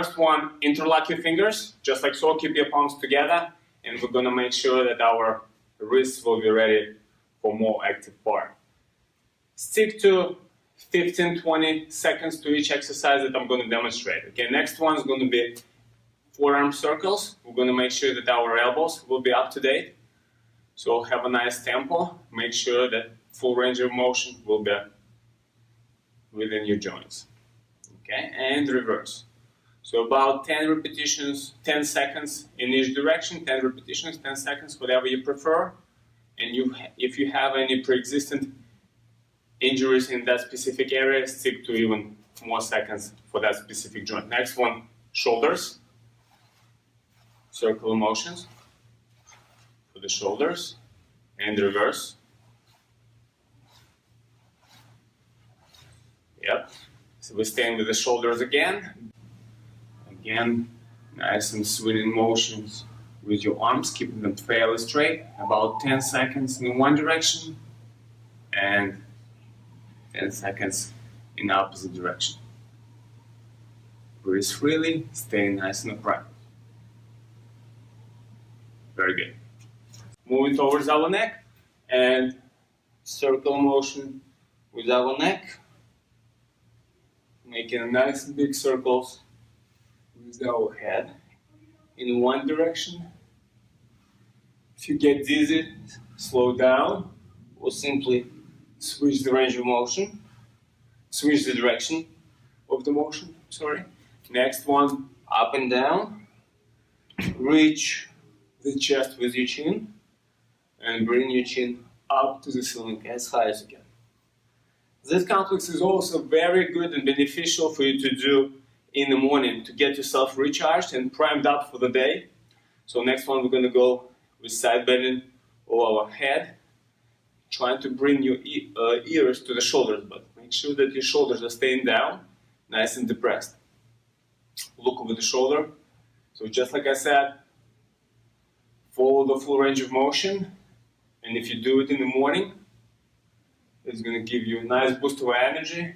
first one, interlock your fingers, just like so, keep your palms together, and we're gonna make sure that our wrists will be ready for more active part. Stick to 15-20 seconds to each exercise that I'm gonna demonstrate. Okay, next one is gonna be forearm circles. We're gonna make sure that our elbows will be up to date. So have a nice tempo, make sure that full range of motion will be within your joints. Okay, and reverse. So about 10 repetitions, 10 seconds in each direction, 10 repetitions, 10 seconds, whatever you prefer. And if you have any pre-existing injuries in that specific area, stick to even more seconds for that specific joint. Next one, shoulders. Circular motions for the shoulders and reverse. Yep. So we're staying with the shoulders again. Again, nice and swinging motions with your arms, keeping them fairly straight. About 10 seconds in one direction and 10 seconds in the opposite direction. Breathe freely, stay nice and upright. Very good. Moving towards our neck and circle motion with our neck. Making nice and big circles with our head in one direction. If you get dizzy, slow down or simply switch the range of motion. Switch the direction of the motion, sorry. Next one, up and down. Reach the chest with your chin and bring your chin up to the ceiling as high as you can. This complex is also very good and beneficial for you to do in the morning to get yourself recharged and primed up for the day. So next one we're going to go with side bending of our head, trying to bring your ears to the shoulders, but make sure that your shoulders are staying down, nice and depressed. Look over the shoulder. So just like I said, follow the full range of motion, and if you do it in the morning, it's going to give you a nice boost of energy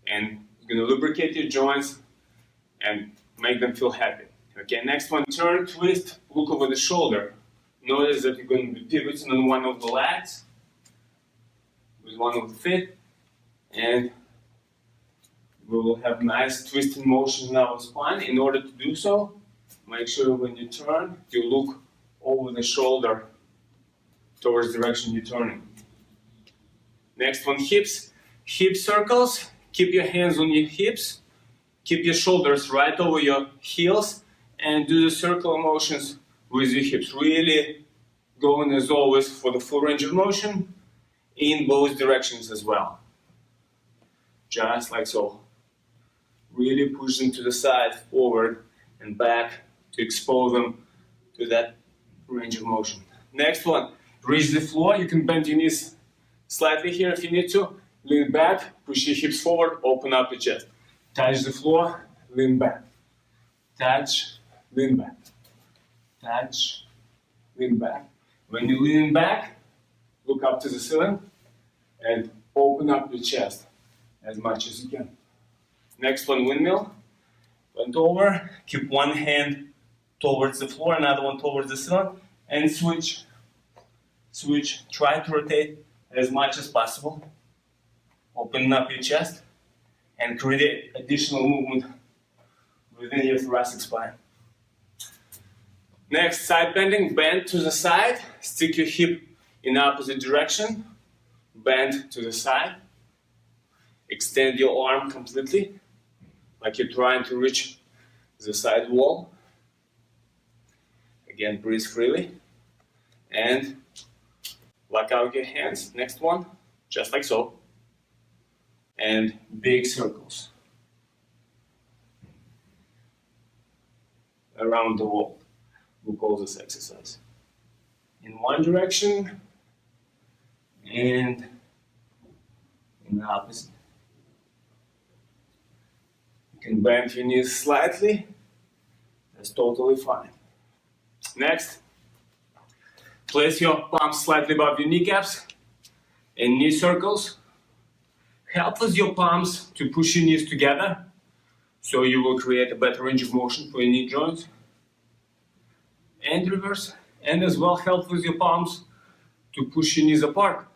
and it's going to lubricate your joints and make them feel happy. Okay, next one, turn, twist, look over the shoulder. Notice that you're going to be pivoting on one of the legs with one of the feet, and we will have nice twisting motion in our spine. In order to do so, make sure when you turn, you look over the shoulder towards the direction you're turning. Next one, hips. Hip circles. Keep your hands on your hips. Keep your shoulders right over your heels and do the circular motions with your hips. Really going as always for the full range of motion in both directions as well. Just like so. Really push them to the side, forward and back to expose them to that range of motion. Next one, reach the floor. You can bend your knees slightly here if you need to. Lean back, push your hips forward, open up your chest. Touch the floor, lean back. Touch, lean back. Touch, lean back. When you lean back, look up to the ceiling and open up your chest as much as you can. Next one, windmill. Bend over, keep one hand towards the floor, another one towards the ceiling, and switch. Switch, try to rotate as much as possible. Open up your chest and create additional movement within your thoracic spine. Next, side bending, bend to the side, stick your hip in the opposite direction, bend to the side, extend your arm completely, like you're trying to reach the side wall. Again, breathe freely, and lock out your hands. Next one, just like so. And big circles around the world. We'll call this exercise. In one direction and in the opposite. You can bend your knees slightly. That's totally fine. Next, place your palms slightly above your kneecaps in knee circles. Help with your palms to push your knees together So you will create a better range of motion for your knee joints. And reverse. And as well help with your palms to push your knees apart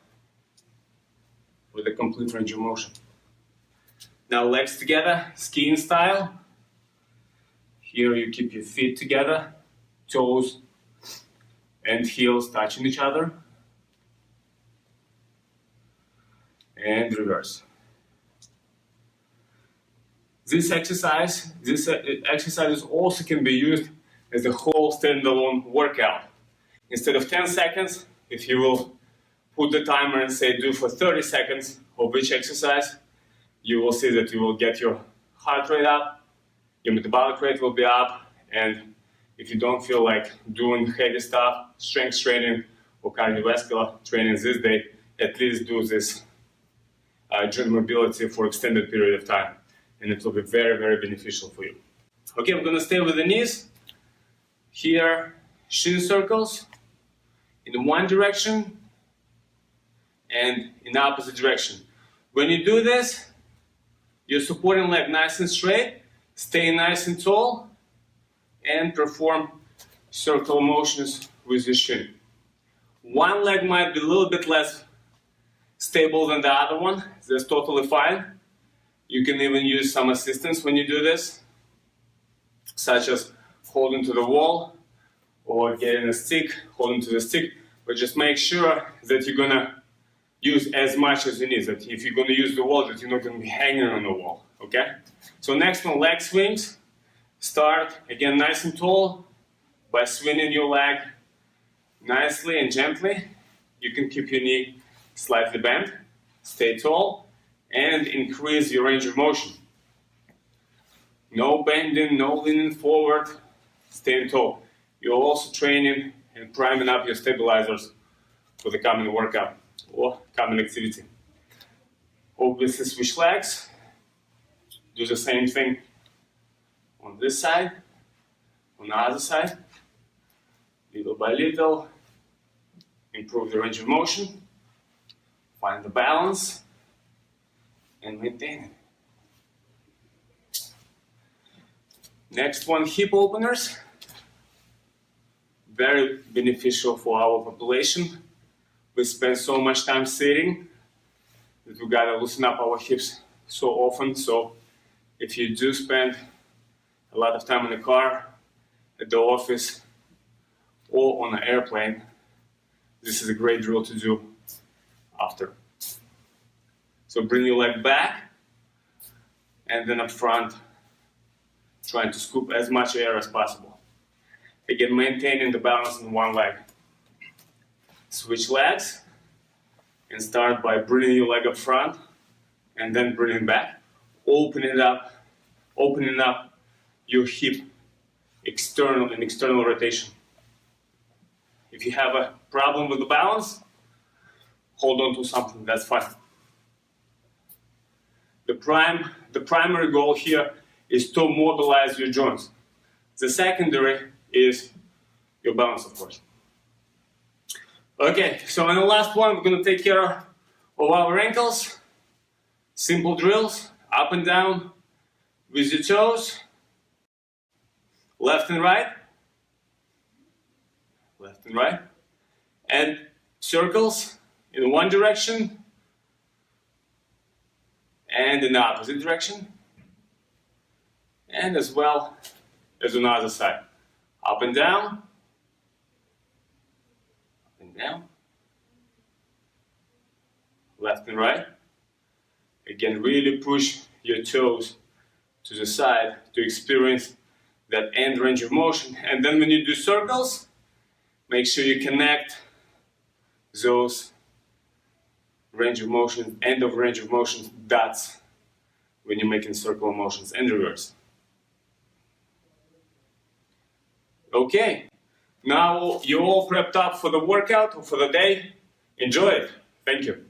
with a complete range of motion. Now legs together, skiing style. Here you keep your feet together, toes and heels touching each other. And reverse. This exercise also can be used as a whole standalone workout. Instead of 10 seconds, if you will put the timer and say do for 30 seconds of each exercise, you will see that you will get your heart rate up, your metabolic rate will be up, and if you don't feel like doing heavy stuff, strength training or cardiovascular training this day, at least do this joint mobility for extended period of time, and it will be very, very beneficial for you. Okay, we're going to stay with the knees. Here, shin circles in one direction and in the opposite direction. When you do this, you're supporting leg nice and straight, stay nice and tall, and perform circle motions with your shin. One leg might be a little bit less stable than the other one. That's totally fine. You can even use some assistance when you do this, such as holding to the wall or getting a stick, holding to the stick, but just make sure that you're gonna use as much as you need. That if you're gonna use the wall, that you're not gonna be hanging on the wall, okay? So next one, leg swings. Start, again, nice and tall by swinging your leg nicely and gently. You can keep your knee slightly bent, stay tall, and increase your range of motion. No bending, no leaning forward, staying tall. You're also training and priming up your stabilizers for the coming workout or coming activity. Obviously switch legs, do the same thing on this side, on the other side, little by little, improve the range of motion, find the balance, and maintain it. Next one, hip openers. Very beneficial for our population. We spend so much time sitting that we gotta loosen up our hips so often. So if you do spend a lot of time in the car, at the office, or on an airplane, this is a great drill to do after. So bring your leg back, and then up front, trying to scoop as much air as possible. Again, maintaining the balance in one leg. Switch legs, and start by bringing your leg up front, and then bringing back, opening up your hip, external rotation. If you have a problem with the balance, hold on to something, that's fine. The primary goal here is to mobilize your joints. The secondary is your balance, of course. Okay, so in the last one, we're going to take care of our ankles. Simple drills, up and down with your toes, left and right, and circles in one direction and in the opposite direction, and as well as on the other side. Up and down, left and right. Again, really push your toes to the side to experience that end range of motion. And then when you do circles, make sure you connect those range of motion, end of range of motion dots when you're making circle motions and reverse. Okay, now you're all prepped up for the workout or for the day. Enjoy it. Thank you.